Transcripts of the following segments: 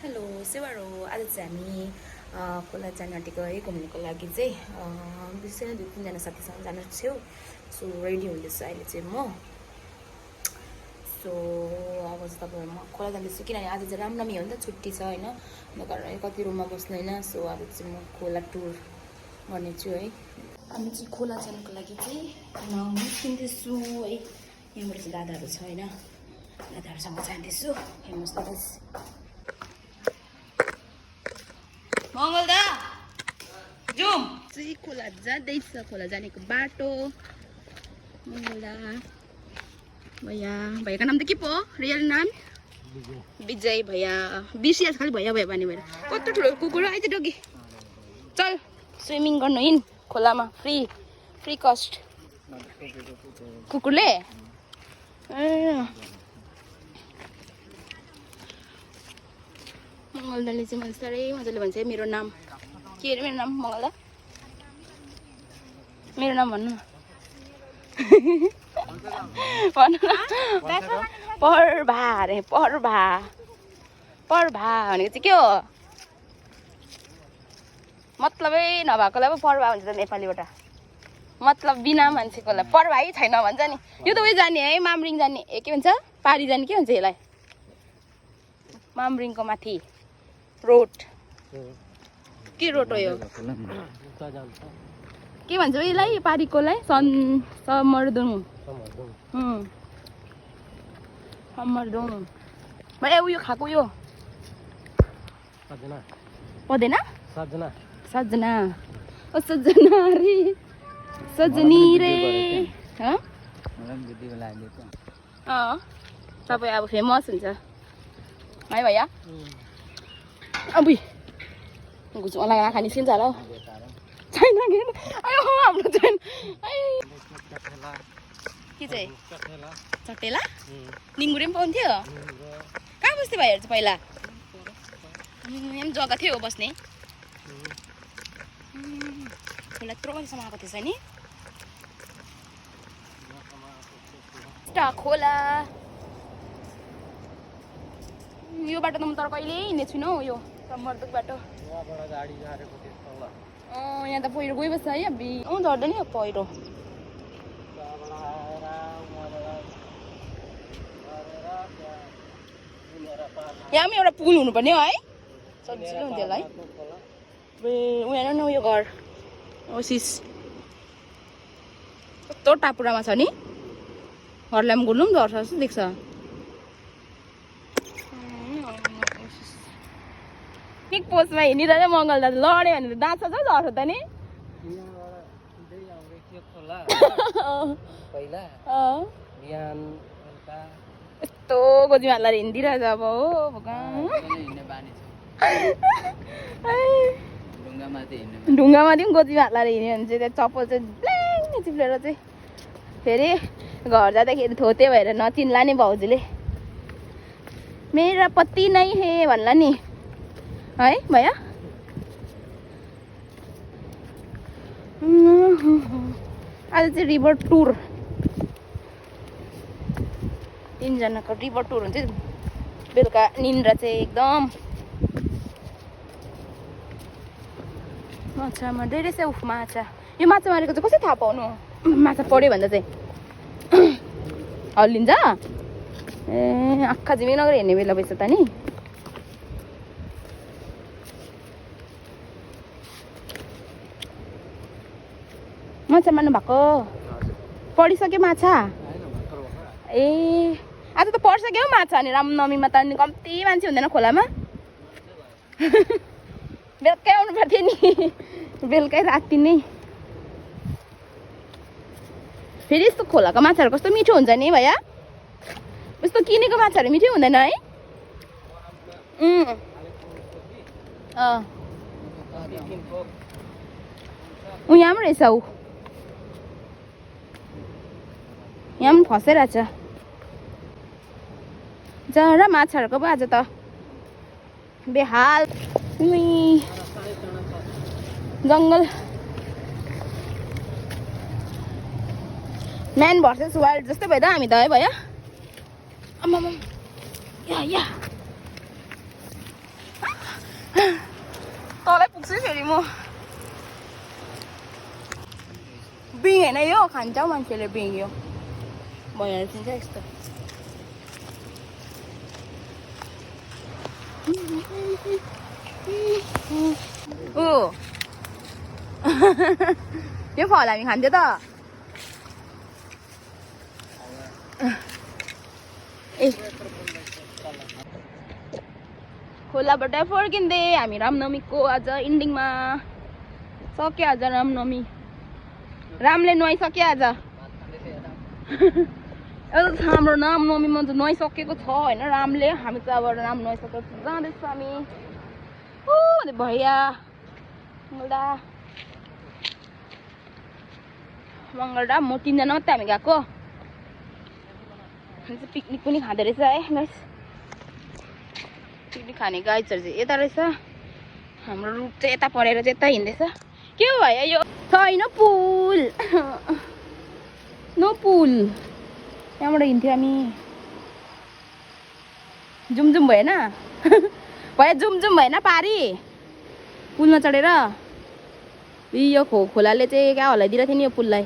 Hello सेवारो आज चाहिँ हामी खोला जान आँटेको है घुम्नुको लागि चाहिँ विशेष नै 2-3 जना साथीसँग जानु छु। सो रेडी हुँदैछु अहिले चाहिँ म। सो अब चाहिँ तपाईहरु म खोला जाँदैछु किनभने आज चाहिँ रामनवमी हो नि त, छुट्टी छ हैन, त्यही कारण कति रुममा बस्नु हैन। सो अब चाहिँ म खोला टुर गर्ने छु है। हामी चाहिँ खोला जानको लागि चाहिँ निस्किँदैछु है। यहाँबाट चाहिँ दादाहरु छ हैन, दादाहरुसँग जाँदैछु। हेर्नुस् गाइस, मंगलदा जुम चाहिँ खोला जाँदैछ, खोला जानेको बाटो। मंगलदा भैया, भैयाको नाम त के पो रियल नाम? विजय भैया। बिर्सिहाल्छ खालि भैया भैया भन्ने भएर। कस्तो ठुलो कुकुर आइज डोगी, चल स्विमिङ गर्नु हिँड खोलामा, फ्री कस्ट। कुकुरले मंगलदाले चाहिँ मलाई साह्रै मजाले भन्छ है मेरो नाम। के अरे मेरो नाम? मंगलदा मेरो नाम भन्नु न। भन्नु न। पर्भा अरे, पर्भा भनेको चाहिँ के हो? मतलबै नभएकोलाई पो पर्भा भन्छ त नेपालीबाट। मतलब बिना मान्छेकोलाई पर्भा छैन भन्छ नि। यो त उयो जाने है, मामरिङ जाने। के भन्छ? पारी जाने के भन्छ यसलाई? मामरिङको माथि रोड। के रोड हो यो? के भन्छ यसलाई पारीकोलाई? समरदुङ। समरदुङ मैले उयो खाएको यो पदेना सजना ओ सजना रे सजनी रे। तपाईँ अब फेमस हुन्छ है भैया। अबुई मलाई आँखा निस्किन्छ होला हौ। छैन के हाम्रो छैन के चाहिँ चटेला निङ्गुरे पनि पाउँथ्यो। कहाँ बस्थ्यो भाइहरू चाहिँ पहिला? यहाँ पनि जग्गा थियो बस्ने। खोला यत्रो बजीसम्म आएको थिएछ नि। खोला यो बाटो त म तर कहिले हिँडेको छुइनँ हौ। यो मर्दुक बाटो यहाँ त पहिरो गइबस्छ है। अबि झर्दैन नि पहिरो। यहाँ पनि एउटा पुल हुनुपर्ने हो है, सजिलो हुन्थ्यो होला है। उयो न उयो घर ओसिस कस्तो टापुरामा छ नि। घरलाई पनि घुल्नु पनि झर्छ जस्तो देख्छ। पिक पोस्टमा हिँडिरहेको मंगलदा लड्यो भने दाँच्छ छ झर्छ त नि। यस्तो गोजीमा हालेर हिँडिदिरहेछ अब हो। ढुङ्गामाथि पनि गोजीमा हालेर हिँड्यो भने चाहिँ त्यो चप्पल चाहिँ ब्ल्याङ चिप्लेर चाहिँ फेरि घर जाँदाखेरि थोते भएर नचिन्ला नि भाउजूले। मेरा पति नै हे भन्ला नि है भैया। आज चाहिँ रिभर टुर, 3 जनाको रिभर टुर हुन्छ। बेलुका निन्द्रा चाहिँ एकदम। माछा मार्दै रहेछ। उफ माछा, यो माछा मारेको चाहिँ कसरी थाहा पाउनु? माछा पऱ्यो भन्दा चाहिँ हल्लिन्छ। ए आँखा झिमिक नगरी हेर्ने बेला भएछ त नि। माछा मार्नु भएको पढिसक्यो माछा? ए आज त पर्छ क्या माछा। अनि रामनवमीमा त अनि कम्ती मान्छे हुँदैन खोलामा। बेलुकै आउनु पर्थ्यो नि, बेलुकै राति नै। फेरि यस्तो खोलाको माछाहरू कस्तो मिठो हुन्छ नि भैया। यस्तो किनेको माछाहरू मिठै हुँदैन है। यहाँ पनि रहेछ। ऊ यहाँ पनि फसेरहेछ। जरा माछाहरूको पो आज त बेहाल। जङ्गल म्यान भर्सेस वाइल्ड जस्तै भयो त हामी त है भैया। आमाम या तँलाई पुग्छु फेरि म बिङ होइन यो खान्छ हौ मान्छेले बिङ यो भैयाले चिन्छ यस्तो ओ यो फल हामी खान्थ्यो त ए खोलाबाट फर्किँदै हामी रामनवमीको आज इन्डिङमा सक्यो आज रामनवमी रामले नुहाइसक्यो आज हाम्रो रामनवमीमा त नुहाइसकेको छ होइन रामले हामी त अब राम नुहाइसकेको जाँदैछौँ हामी भैया मङ्गलदा म 3 जना मात्रै हामी गएको पिकनिक पनि खाँदो रहेछ है गाइस पिकनिक खाने गाइजहरू चाहिँ यता रहेछ हाम्रो रुट चाहिँ यता परेर चाहिँ यता हिँड्दैछ के हो भैया यो छैन पुल नो पुल त्यहाँबाट हिँड्थ्यो हामी जुम भएन भैया जुम भएन पारी पुलमा चढेर यो खोलाले चाहिँ क्या हल्लाइदिरहेको थियो नि यो पुललाई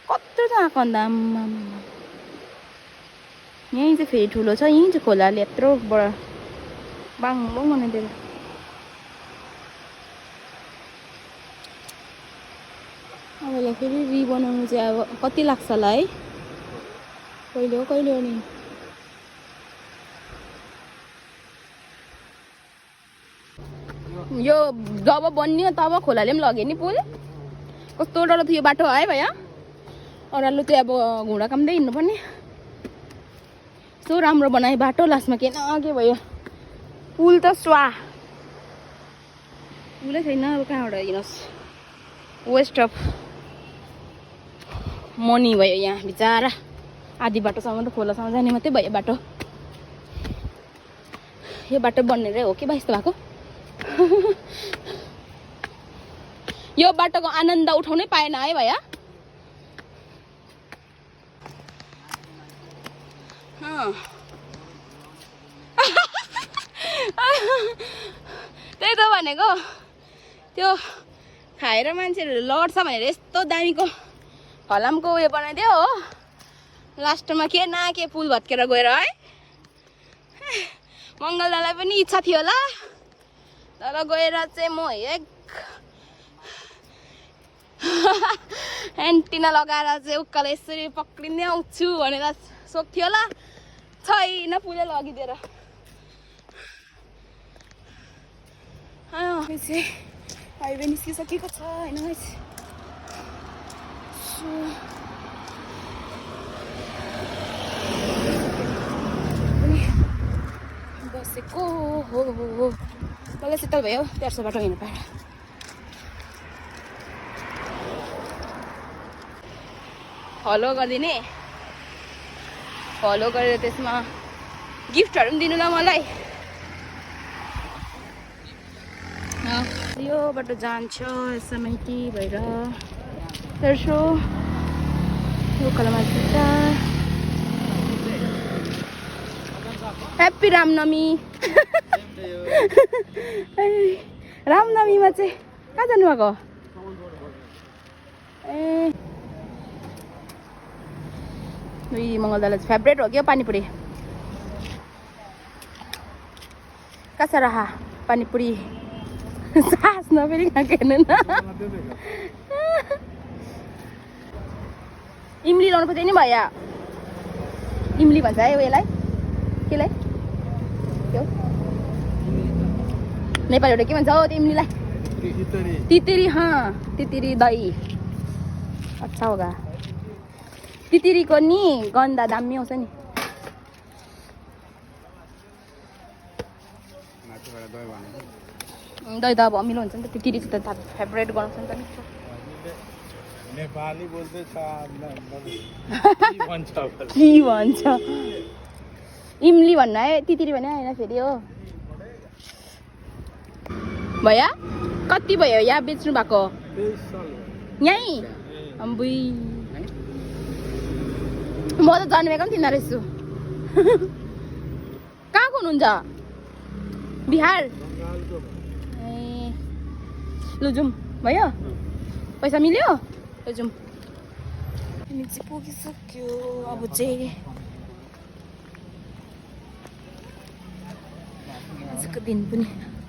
कत्रो छ आएको अन्त यहीँ चाहिँ फेरि ठुलो छ यहीँ चाहिँ खोलाले यत्रो बडा बाङ बनाइदिएर अब यसलाई फेरि रिबनाउनु चाहिँ अब कति लाग्छ होला है कहिले हो नि यो जब बनियो तब खोलाले पनि लग्यो नि पुल कस्तो डर थियो यो बाटो है भैया अरूले चाहिँ अब घुँडा कामदै हिँड्नुपर्ने यस्तो राम्रो बनाए बाटो लास्टमा के न के भयो पुल त स्वा पुलै छैन अब कहाँबाट हिँड्नुहोस् वेस्ट अफ मनी भयो यहाँ बिचारा आधी बाटोसम्म त खोलासम्म जाने मात्रै भयो बाटो यो बाटो बन्नेरै हो कि बा यस्तो भएको यो बाटोको आनन्द उठाउनै पाएन है भैया त्यही त भनेको त्यो खाएर मान्छेहरू लड्छ भनेर यस्तो दामीको फलामको उयो बनाइदियो हो लास्टमा के न के पुल भत्केर गएर है मङ्गलदालाई पनि इच्छा थियो होला तर गएर चाहिँ म एक एन्टिना लगाएर चाहिँ उकालो यसरी पक्रिँदै आउँछु भनेर सोक थियो होला छैन पुलै लगिदिएर हाइवे निस्किसकेको छ होइन बसेको हो मलाई शीतल भयो 1300 बाटो हिँड्नु पाएर फलो गरिदिने फलो गरेर त्यसमा गिफ्टहरू पनि दिनु ल मलाई यो बाटो जान्छ एसएमआइटी भएर 1300 लोकलमा ह्याप्पी रामनवमी रामनवमीमा चाहिँ कहाँ जानुभएको ए मङ्गलदालाई फेभरेट हो क्या पानीपुरी कसा रहा पानीपुरी सास नफेरि खाएको हेर्नु न इमली लाउनु पर्छ नि भैया इमली भन्छ है यसलाई केलाई त्यो नेपालीबाट के भन्छ हो त्यो इमलीलाई तितिरी तितिरी दही अच्छा होगा तितिरीको नि गन्दा दामी आउँछ नि दही त अब अमिलो हुन्छ नि त तितिरी चाहिँ त फेभरेट बनाउँछ नि त मिठो नेपाली बोल्दै छ के भन्छ इमली भन्नु है तितिरी भने होइन फेरि हो भैया कति भयो यहाँ बेच्नु भएको यहीँ अम्बुई म त जन्मेको पनि थिइनँ रहेछु कहाँको हुनुहुन्छ बिहार बङ्गालको ए लु जाउँ भयो पैसा मिल्यो लु जाउँ हामी चाहिँ पुगिसक्यो अब चाहिँ आजको दिन पनि